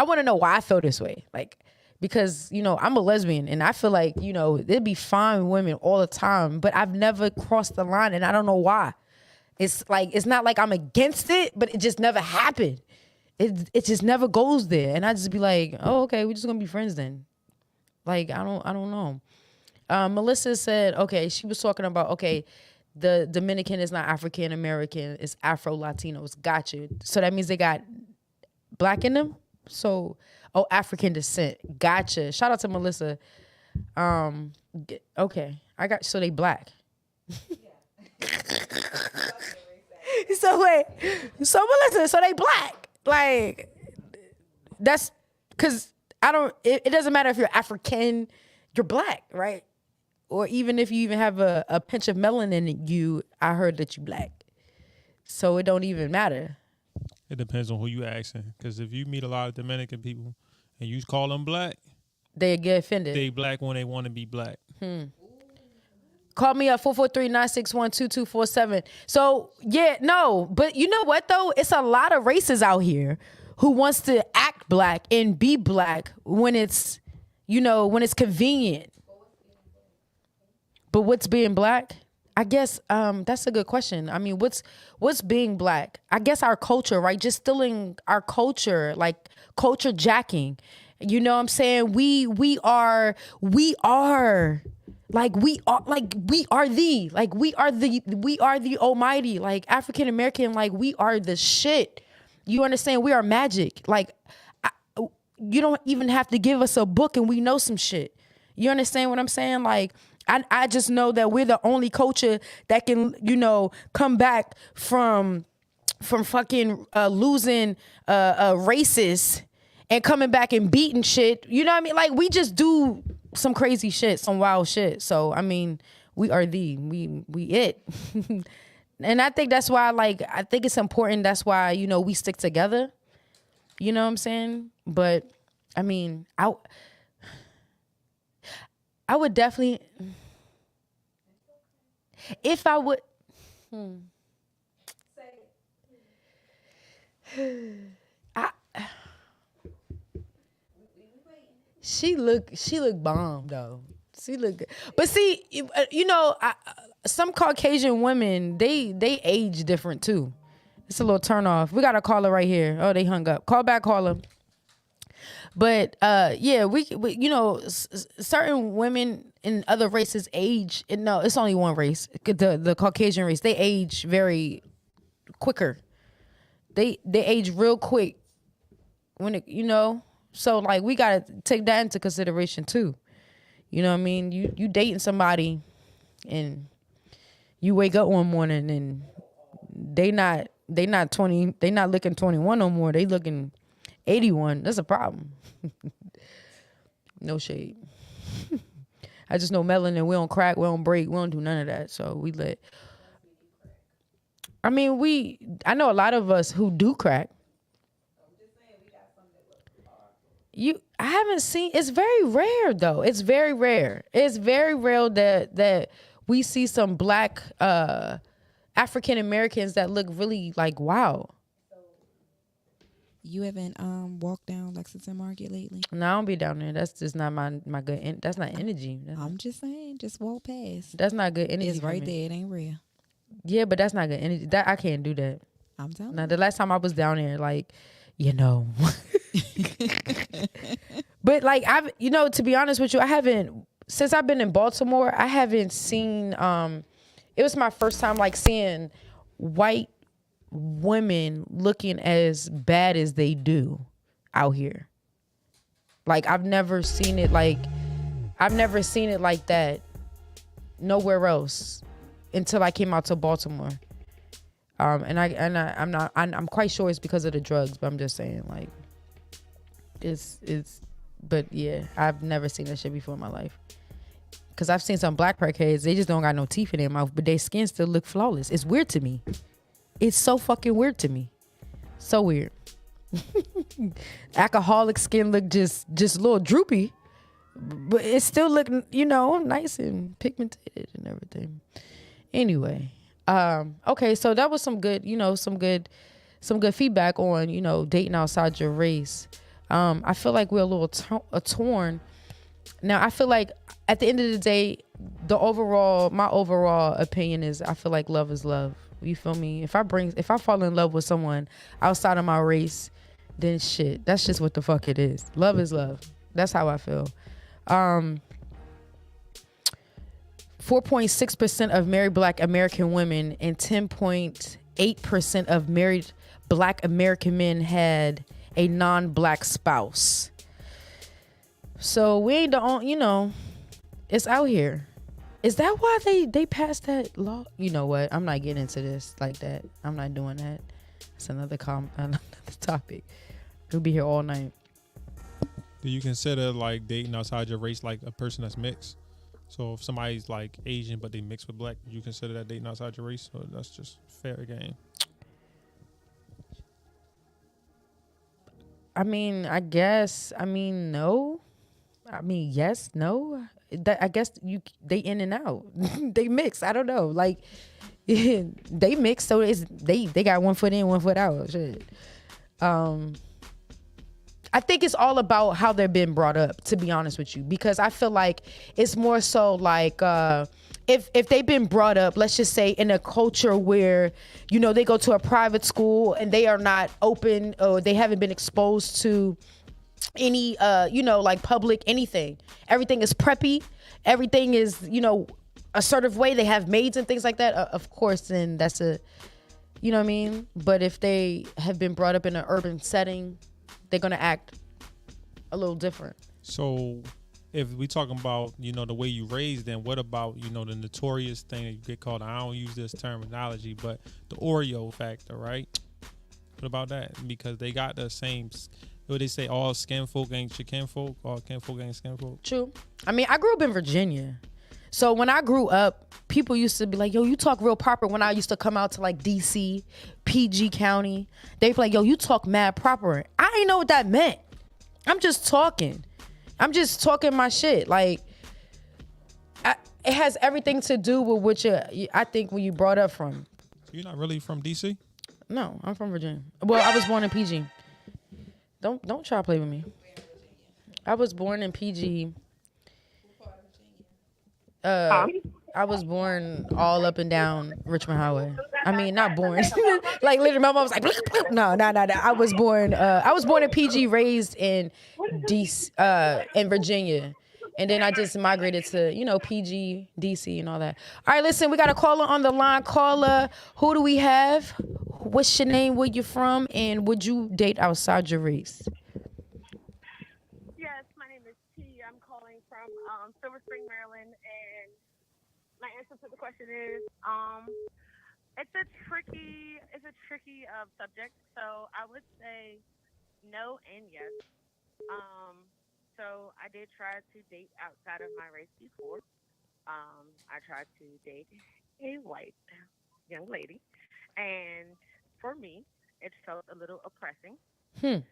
want to know why I feel this way. Like, because, you know, I'm a lesbian and I feel like, you know, there'd be fine women all the time, but I've never crossed the line and I don't know why. It's like, it's not like I'm against it, but it just never happened. It just never goes there. And I just be like, oh, okay, we're just going to be friends then. Like, I don't know. Melissa said, okay, she was talking about, okay, the Dominican is not African American, it's Afro Latinos. Gotcha. So that means they got black in them? So, African descent. Gotcha. Shout out to Melissa. Okay. So they black. So wait. So Melissa, so they black. Like, that's because it doesn't matter if you're African, you're black, right? Or even if you even have a pinch of melanin in you, I heard that you black. So it don't even matter. It depends on who you asking. Because if you meet a lot of Dominican people and you call them black, they get offended. They black when they want to be black. Call me up 443-961-2247. So yeah, no, but you know what though? It's a lot of races out here who wants to act black and be black when it's, you know, when it's convenient. But what's being black? I guess that's a good question. I mean, what's being black? I guess our culture, right? Just stealing our culture, like culture jacking. You know what I'm saying? We are the almighty, like African American, like we are the shit. You understand? We are magic. Like you don't even have to give us a book and we know some shit. You understand what I'm saying? Like I just know that we're the only culture that can, you know, come back from fucking losing races and coming back and beating shit. You know what I mean? Like we just do some crazy shit, some wild shit. So I mean, we are we it. And I think that's why, like, I think it's important. That's why, you know, we stick together. You know what I'm saying? But I mean, I would definitely, if I would, she look bomb though. She look good. But see, you know, some Caucasian women, they age different too. It's a little turn off. We got a caller right here. Oh, they hung up. Call back, caller. But yeah, we you know, certain women in other races age. No, it's only one race. The Caucasian race, they age very quicker. They age real quick when it, you know. So like we gotta take that into consideration too. You know what I mean? You dating somebody and you wake up one morning and they not 20, they not looking 21 no more. They looking 81. That's a problem. No shade. I just know melanin, we don't crack, we don't break, we don't do none of that. So we let, I mean, I know a lot of us who do crack. I haven't seen, it's very rare though. It's very rare. It's very rare that we see some black African Americans that look really like wow. You haven't walked down Lexington Market lately? No, I don't be down there. That's just not my good. That's not energy. I'm just saying, just walk past. That's not good energy. It's right there. It ain't real. Yeah, but that's not good energy. That I can't do that. I'm telling you. Now, the last time I was down there, like, you know. But like you know, to be honest with you, I haven't, since I've been in Baltimore, I haven't seen it was my first time like seeing white women looking as bad as they do out here. Like I've never seen it like that nowhere else until I came out to Baltimore. I'm quite sure it's because of the drugs, but I'm just saying, like, But yeah, I've never seen that shit before in my life. Cause I've seen some black crackheads, they just don't got no teeth in their mouth, but their skin still look flawless. It's weird to me. It's so fucking weird to me. So weird. Alcoholic skin look just a little droopy, but it still look, nice and pigmented and everything. Anyway, okay, so that was some good, some good feedback on, dating outside your race. I feel like we're a little torn. Now, I feel like at the end of the day, my overall opinion is I feel like love is love. You feel me? If I fall in love with someone outside of my race, then shit, that's just what the fuck it is. Love is love. That's how I feel. 4.6% of married black American women and 10.8% of married black American men had a non-black spouse. So we ain't the only, it's out here. Is that why they passed that law? You know what? I'm not getting into this like that. I'm not doing that. It's another topic. We'll be here all night. Do you consider like dating outside your race like a person that's mixed? So if somebody's like Asian but they mix with black, do you consider that dating outside your race, or that's just fair game? I mean, no. I mean, yes, no. I guess they in and out. They mix. I don't know. Like they mix, so they got one foot in, one foot out. Shit. I think it's all about how they've been brought up, to be honest with you, because I feel like it's more so like if they've been brought up, let's just say in a culture where, they go to a private school and they are not open, or they haven't been exposed to any like public anything. Everything is preppy. Everything is, a certain way. They have maids and things like that. Of course, then that's a, you know what I mean? But if they have been brought up in an urban setting, they're going to act a little different. So if we talking about, the way you raised, then what about, the notorious thing that you get called, I don't use this terminology, but the Oreo factor, right? What about that? Because they got the same, what they say, all skin folk ain't your kinfolk, all kinfolk ain't skin folk. True. I mean, I grew up in Virginia. So when I grew up, people used to be like, yo, you talk real proper. When I used to come out to like DC, PG County, they'd be like, yo, you talk mad proper. I didn't know what that meant. I'm just talking my shit. Like, it has everything to do with what I think when you brought up from. So you're not really from DC? No, I'm from Virginia. Well, I was born in PG. Don't try to play with me. I was born in PG. I was born all up and down Richmond Highway. I mean, not born. Like literally, my mom was like, no. I was born in PG, raised in DC, in Virginia, and then I just migrated to PG, DC, and all that. All right, listen, we got a caller on the line. Caller, who do we have? What's your name? Where you from? And would you date outside your race? Yes, my name is T. I'm calling from Silver Spring, Maryland, and my answer to the question is it's a tricky subject. So I would say no and yes. So I did try to date outside of my race before. I tried to date a white young lady, and for me, it felt a little oppressing, and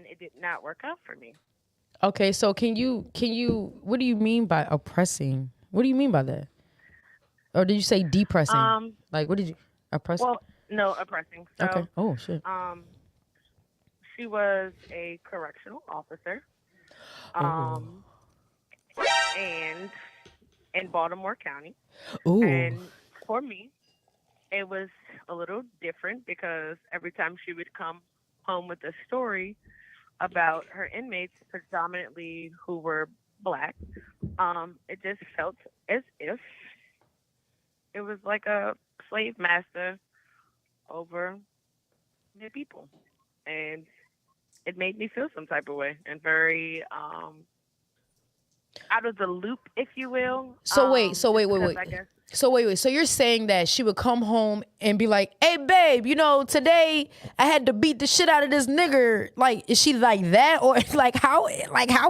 it did not work out for me. Okay, so can you? What do you mean by oppressing? What do you mean by that? Or did you say depressing? Like, what did you oppressing? Well, no, oppressing. So, okay. Oh shit. She was a correctional officer, and in Baltimore County. Ooh. And for me, it was a little different because every time she would come home with a story about her inmates, predominantly who were black, it just felt as if it was like a slave master over the people. And it made me feel some type of way and very out of the loop, if you will. So wait. I guess. So wait. So you're saying that she would come home and be like, "Hey, babe, today I had to beat the shit out of this nigger." Like, is she like that, or like how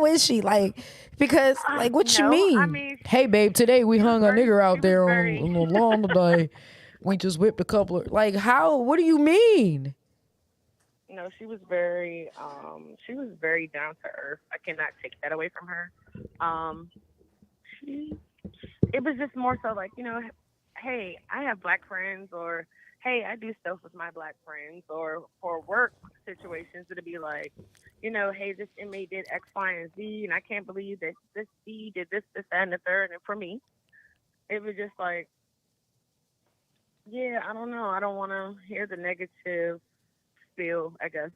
is she like? Because like, what you No, mean? I mean, Hey, babe, today we hung a nigger she out was there very- on the lawn today. We just whipped a couple of like how? What do you mean? No, she was very down to earth. I cannot take that away from her. It was just more so like, hey, I have black friends, or hey, I do stuff with my black friends, or for work situations, it'd be like, hey, this inmate did X, Y, and Z, and I can't believe that this C did this, that, and the third. And for me, it was just like, yeah, I don't know. I don't want to hear the negative spiel, I guess,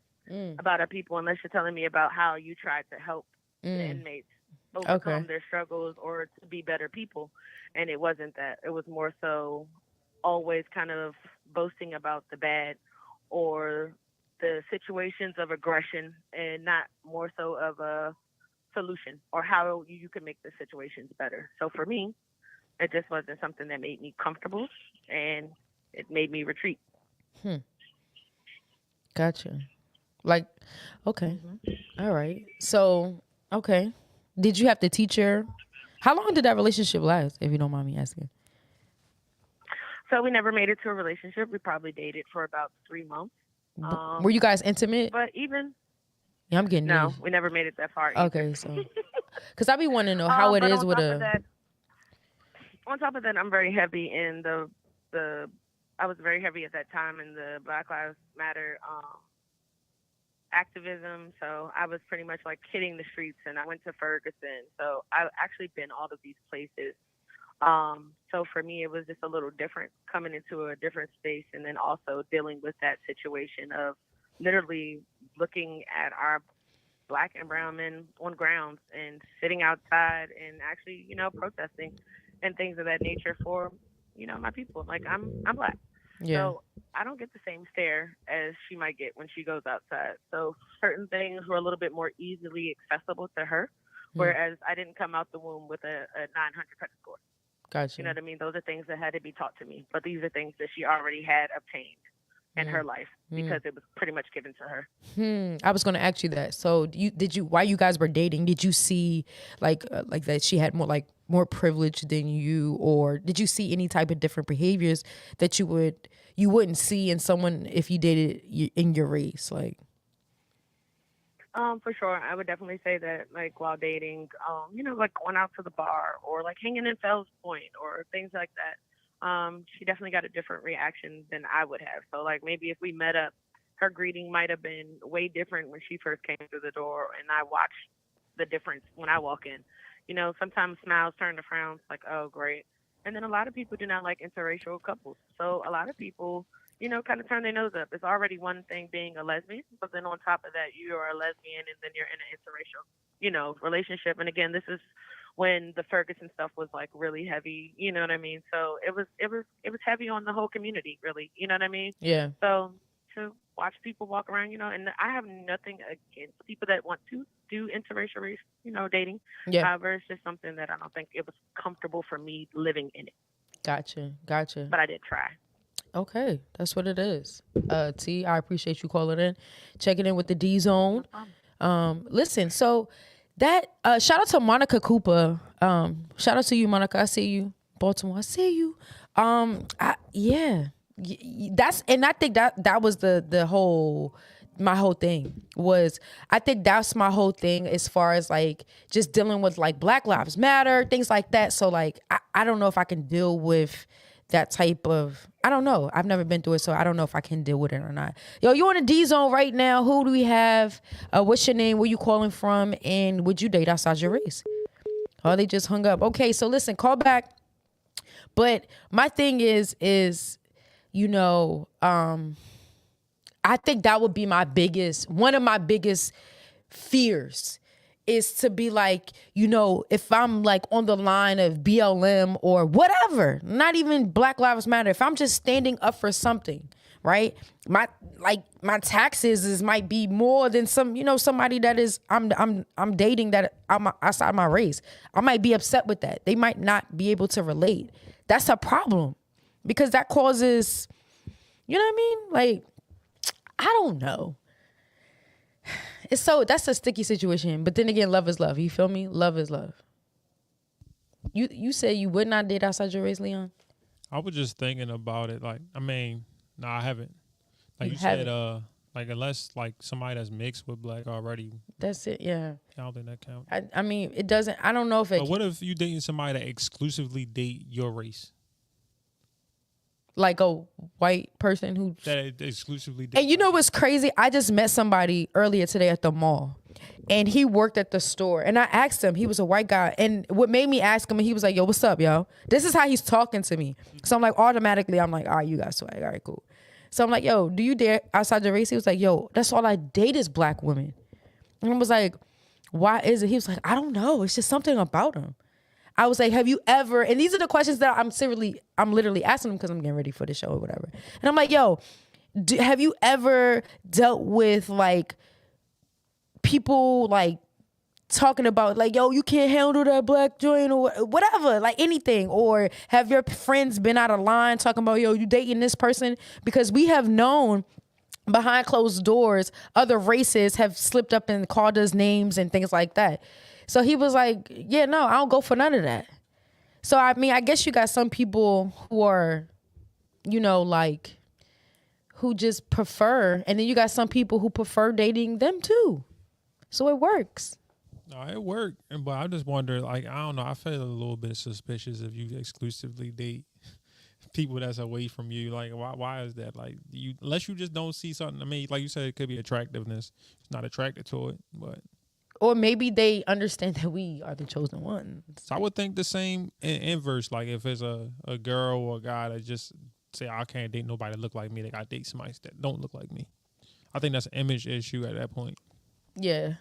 about our people, unless you're telling me about how you tried to help the inmates overcome their struggles or to be better people. And it wasn't that. It was more so always kind of boasting about the bad or the situations of aggression, and not more so of a solution or how you can make the situations better. So for me, it just wasn't something that made me comfortable, and it made me retreat. Gotcha. Like, okay. All right. So, okay. Did you have to teach her? How long did that relationship last, if you don't mind me asking? So we never made it to a relationship. We probably dated for about 3 months. Were you guys intimate? But even... Yeah, I'm getting No, these. we never made it that far either. Okay, so... Because I be wanting to know how it is with a... On top of that, I'm very heavy in the I was very heavy at that time in the Black Lives Matter activism. So I was pretty much like hitting the streets, and I went to Ferguson. So I've actually been all of these places. So for me, it was just a little different coming into a different space, and then also dealing with that situation of literally looking at our black and brown men on grounds and sitting outside and actually, protesting and things of that nature for, my people. Like I'm black. Yeah. So I don't get the same stare as she might get when she goes outside. So certain things were a little bit more easily accessible to her, whereas I didn't come out the womb with a 900 credit score. Gotcha. You know what I mean? Those are things that had to be taught to me. But these are things that she already had obtained in her life because it was pretty much given to her. I was going to ask you that. So while you guys were dating, did you see like that she had more privilege than you, or did you see any type of different behaviors that you wouldn't see in someone if you dated in your race? Like, for sure, I would definitely say that, like, while dating, like going out to the bar or like hanging in Fells Point or things like that, she definitely got a different reaction than I would have. So, like, maybe if we met up, her greeting might have been way different when she first came through the door, and I watched the difference when I walk in. Sometimes smiles turn to frowns, like, oh, great. And then a lot of people do not like interracial couples. So a lot of people, kind of turn their nose up. It's already one thing being a lesbian, but then on top of that, you are a lesbian, and then you're in an interracial, relationship. And again, this is when the Ferguson stuff was like really heavy, you know what I mean? So it was heavy on the whole community, really, you know what I mean? Yeah. So to watch people walk around, and I have nothing against people that want to do interracial, dating. Yeah. However, it's just something that I don't think it was comfortable for me living in it. Gotcha. But I did try. Okay, that's what it is. T, I appreciate you calling in, checking in with the DZone. Listen, so that shout out to Monica Cooper. Shout out to you, Monica. I see you, Baltimore. I see you. Yeah, that's, and I think that was my whole thing was, I think that's my whole thing as far as like just dealing with like Black Lives Matter, things like that. So like I don't know if I can deal with that type of, I don't know. I've never been through it, so I don't know if I can deal with it or not. Yo, you in the DZone right now. Who do we have? What's your name? Where you calling from? And would you date outside your race? Oh, they just hung up. Okay, so listen, call back. But my thing is, I think that would be one of my biggest fears is to be like, if I'm like on the line of BLM or whatever, not even Black Lives Matter, if I'm just standing up for something, right? My taxes might be more than somebody that is I'm dating that I'm outside my race. I might be upset with that. They might not be able to relate. that's a problem because that causes, you know what I mean? Like, I don't know. That's a sticky situation. But then again, love is love. You feel me? Love is love. You said you would not date outside your race, Leon? I was just thinking about it. Like, I mean, no, I haven't. Like you haven't? said, like unless like somebody that's mixed with black already. That's it, yeah. I don't think that counts. I mean, it doesn't, I don't know if it, But what if you dating somebody that exclusively date your race? like a white person who, That exclusively date. and you know what's crazy? I just met somebody earlier today at the mall. And he worked at the store. And I asked him, he was a white guy. And what made me ask him, and he was like, yo, what's up, yo? This is how he's talking to me. So I'm like, automatically, I'm like, all right, you got swag. All right, cool. So I'm like, yo, do you date outside your race? He was like, yo, that's all I date is black women. And I was like, why is it? He was like, I don't know. It's just something about him. I was like, have you ever, and these are the questions that I'm literally asking him because I'm getting ready for the show or whatever. And I'm like, yo, have you ever dealt with like people like talking about like, yo, you can't handle that black joint or whatever, like anything? Or have your friends been out of line talking about, yo, you dating this person? Because we have known behind closed doors, other races have slipped up and called us names and things like that. So he was like, yeah, no, I don't go for none of that. So, I mean, I guess you got some people who are, you know, like, who just prefer, and then you got some people who prefer dating them too. So it works. No, it worked. But I just wonder, like, I don't know. I feel a little bit suspicious if you exclusively date people that's away from you. Like, why is that? Like, unless you just don't see something. I mean, like you said, it could be attractiveness. It's not attracted to it, but. Or maybe they understand that we are the chosen ones. So I would think the same inverse. Like if it's a girl or a guy that just say, I can't date nobody that look like me. They got to date somebody that don't look like me. I think that's an image issue at that point. Yeah.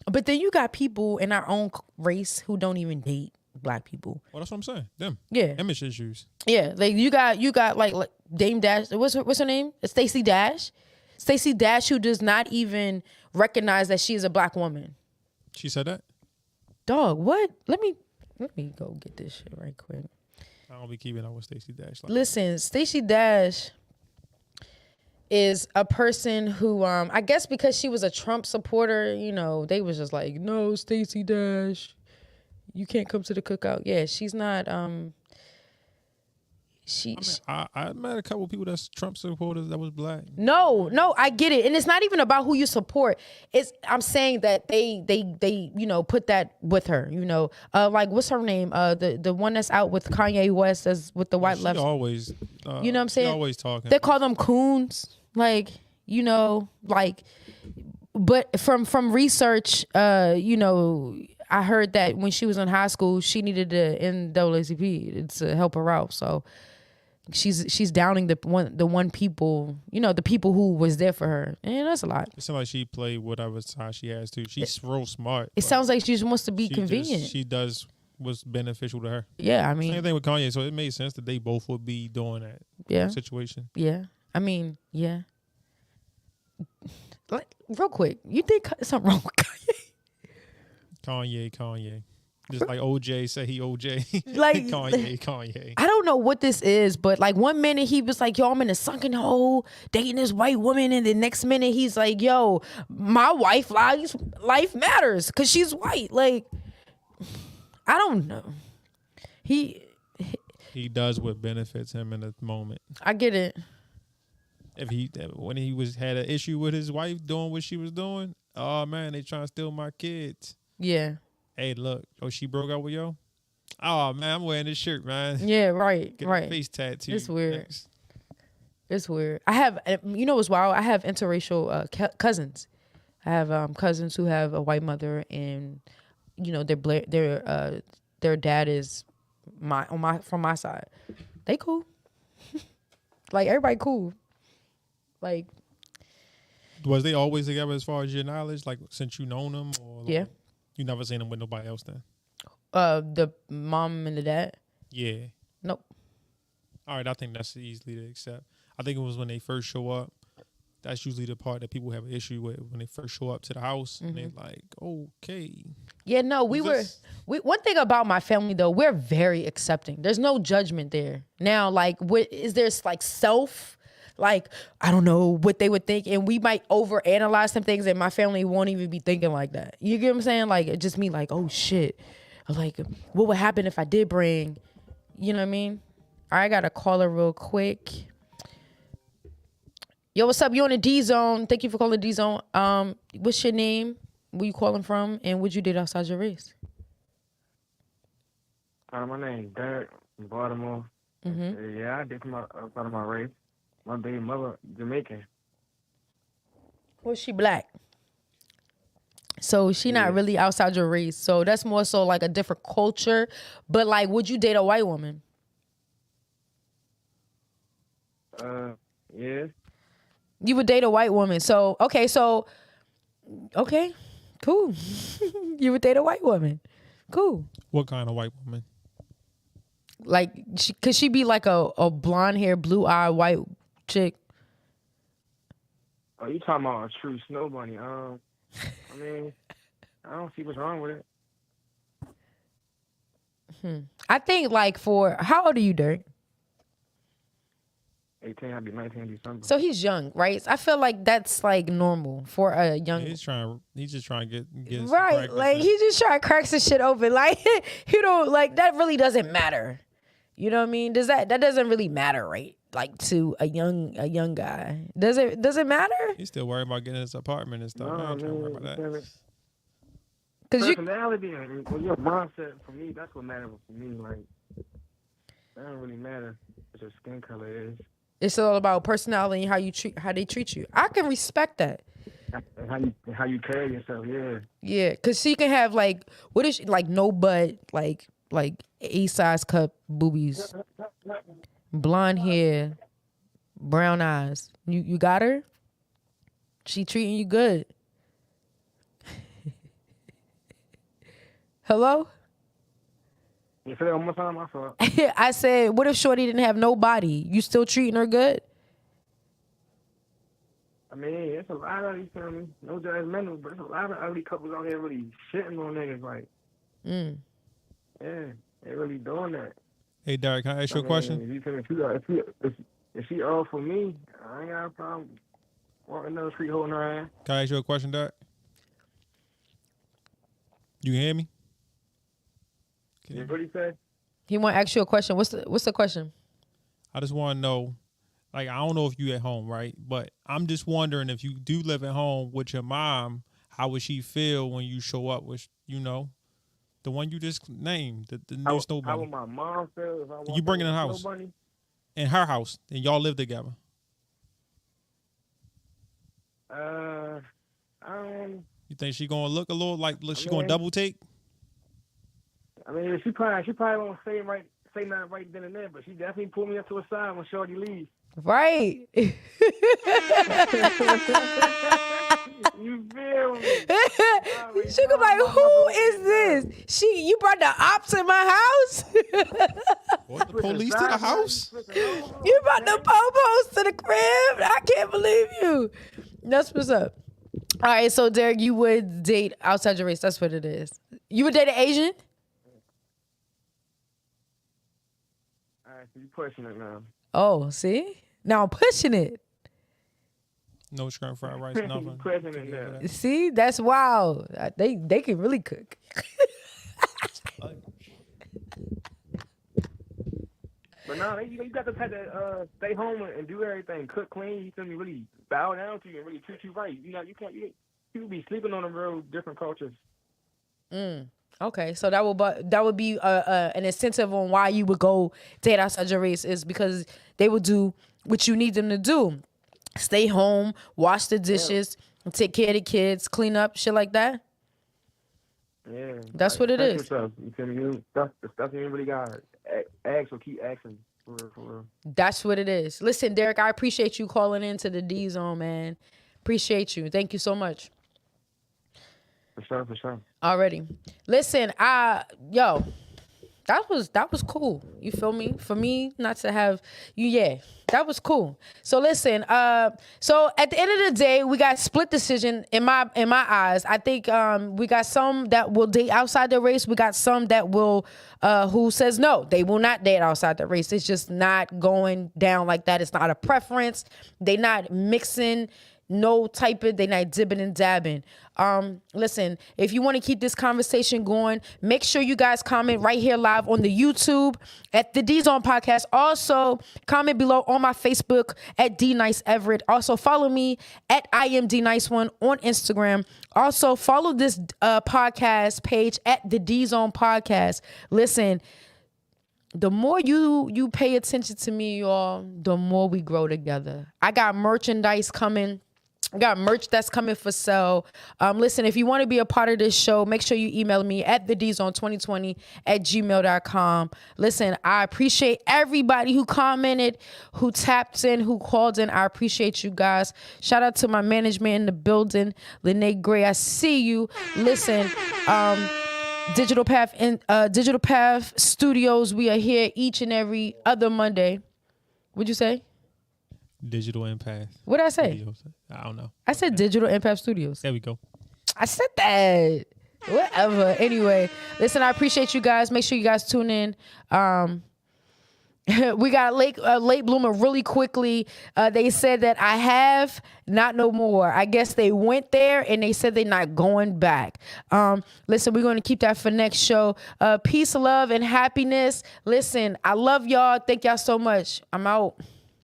But then you got people in our own race who don't even date black people. Well, that's what I'm saying. Them. Yeah. Image issues. Yeah. Like you got like Dame Dash. What's her name? Stacey Dash. Stacey Dash, who does not even recognize that she is a black woman. She said that? Dog, what? Let me go get this shit right quick. I don't be keeping up with Stacey Dash. Like Listen, Stacey Dash is a person who, I guess because she was a Trump supporter, you know, they was just like, no, Stacey Dash, you can't come to the cookout. Yeah, she's not. I met a couple people that's Trump supporters that was black. No, I get it, and it's not even about who you support. I'm saying that they you know put that with her. You know, like what's her name? The one that's out with Kanye West as with the white left. Always. You know what I'm saying? Always talking. They call them coons. Like, you know, like, but from research, you know, I heard that when she was in high school, she needed the NAACP to help her out. So she's downing the one people, you know, the people who was there for her, and that's a lot. It sounds like she played whatever side she has to. She's real smart. It sounds like she just wants to be convenient. She does what's beneficial to her. Yeah, I mean, same thing with Kanye. So it made sense that they both would be doing that situation. Yeah, I mean, yeah. Like, real quick, you think something wrong with Kanye? Kanye. Just like OJ said he OJ. Like Kanye. I don't know what this is, but like 1 minute he was like, yo, I'm in a sunken hole dating this white woman, and the next minute he's like, yo, my wife life matters because she's white. Like, I don't know. He does what benefits him in the moment. I get it. When he had an issue with his wife doing what she was doing, oh man, they trying to steal my kids. Yeah. Hey, look, she broke up with yo. Oh man, I'm wearing this shirt, man. Yeah, right, Get right. A face tattoo. It's weird. Next. It's weird. I have, you know what's wild? I have interracial cousins. I have cousins who have a white mother, and you know their dad is from my side. They cool. Like everybody cool. Like, was they always together as far as your knowledge? Like since you known them, or yeah, you never seen them with nobody else then? The mom and the dad. Yeah. Nope. All right, I think that's easily to accept. I think it was when they first show up, that's usually the part that people have an issue with when they first show up to the house. And they're like, okay. Yeah, no, one thing about my family though, we're very accepting. There's no judgment there. Now, like, is there like like, I don't know what they would think, and we might overanalyze some things, and my family won't even be thinking like that. You get what I'm saying? Like, it just me like, oh shit, like, what would happen if I did bring, you know what I mean? I got a caller real quick. Yo, what's up? You on the DZone? Thank you for calling DZone. What's your name? Where you calling from? And would you date outside your race? My name is Derek from Baltimore. Yeah, I did outside of my race. My baby mother, Jamaican. Well, she black. So she not really outside your race. So that's more so like a different culture. But like, would you date a white woman? Yeah. You would date a white woman. So, okay, cool. You would date a white woman. Cool. What kind of white woman? Like, could she be like a blonde hair, blue eye, white chick? Oh, you talking about a true snow bunny? I mean, I don't see what's wrong with it. I think like how old are you, Dirk? 18, I'll be 19 in December. So he's young, right? I feel like that's like normal for a young. Yeah, he's just trying to get right. Like he's just trying to crack some shit open. Like like that really doesn't matter. You know what I mean? That doesn't really matter, right? Like to a young guy. Does it matter? He's still worried about getting his apartment and stuff. No, I ain't trying to worry about that. Personality and your mindset, for me, that's what matters for me. Like, that don't really matter what your skin color is. It's all about personality and how they treat you. I can respect that. And how you carry yourself, yeah. Yeah, because she can have like, what is she, like no butt, like A-size cup boobies, blonde hair, brown eyes. You got her? She treating you good. Hello? You say that one more time, I saw. I said, what if Shorty didn't have no body? You still treating her good? I mean, it's a lot of, you feel me? No judgmental, but it's a lot of ugly couples out here really shitting on niggas, like. Yeah, they really doing that. Hey, Derek, can I ask you a question? If she all for me, I ain't got a problem walking down the street holding her hand. Can I ask you a question, Derek? You hear me? What did he say? He want to ask you a question. What's the question? I just want to know, like, I don't know if you at home, right? But I'm just wondering if you do live at home with your mom, how would she feel when you show up with, the one you just named, the new snow bunny? How would my mom feel if I walked you bring in the in house, snow bunny? in her house, and y'all live together? You think she gonna look a little like she gonna double take? I mean, she probably won't say nothing right then and there, but she definitely pulled me up to a side when Shorty leaves. Right. You feel me? She could be like, who is this? You brought the ops in my house? What, the police to the house? You brought the popos to the crib? I can't believe you. That's what's up. All right, so Derek, you would date outside your race. That's what it is. You would date an Asian? All right, so you pushing it now. Oh, see? Now I'm pushing it. No shrimp fried rice, nothing. Pushing it now. See? That's wild. They can really cook. But no, you got to have to stay home and do everything, cook, clean. You feel me? Really bow down to you and really treat you right. You be sleeping on the road, different cultures. Okay, so that would be an incentive on why you would go date outside your race is because they would do what you need them to do. Stay home, wash the dishes, take care of the kids, clean up, shit like that. Yeah. That's what it is. Yourself. You feel me? The stuff you ain't really got. Ask or keep asking. For real. That's what it is. Listen, Derek, I appreciate you calling in to the DZone, man. Appreciate you. Thank you so much. For sure. Already. Listen, That was cool. You feel me? For me not to have you, yeah, that was cool. So listen, so at the end of the day, we got split decision in my eyes. I think we got some that will date outside the race. We got some that will who says no, they will not date outside the race. It's just not going down like that. It's not a preference. They not mixing. No typing, they not dipping and dabbing. Listen, if you want to keep this conversation going, make sure you guys comment right here live on the YouTube at the DZone Podcast. Also, comment below on my Facebook at D Nice Everett. Also, follow me at I am D Nice One on Instagram. Also, follow this podcast page at the DZone Podcast. Listen, the more you pay attention to me, y'all, the more we grow together. I got merchandise coming. I got merch that's coming for sale. Listen, if you want to be a part of this show, make sure you email me at thedzone2020@gmail.com. Listen, I appreciate everybody who commented, who tapped in, who called in. I appreciate you guys. Shout out to my management in the building, Lene Gray. I see you. Listen, Digital Path Studios. We are here each and every other Monday. What'd you say? Digital Empath. What did I say? Studios. I don't know. I said Digital Empath Studios. There we go. I said that. Whatever. Anyway, listen, I appreciate you guys. Make sure you guys tune in. We got late bloomer really quickly. They said that I have not no more. I guess they went there and they said they're not going back. Listen, we're going to keep that for next show. Peace, love, and happiness. Listen, I love y'all. Thank y'all so much. I'm out.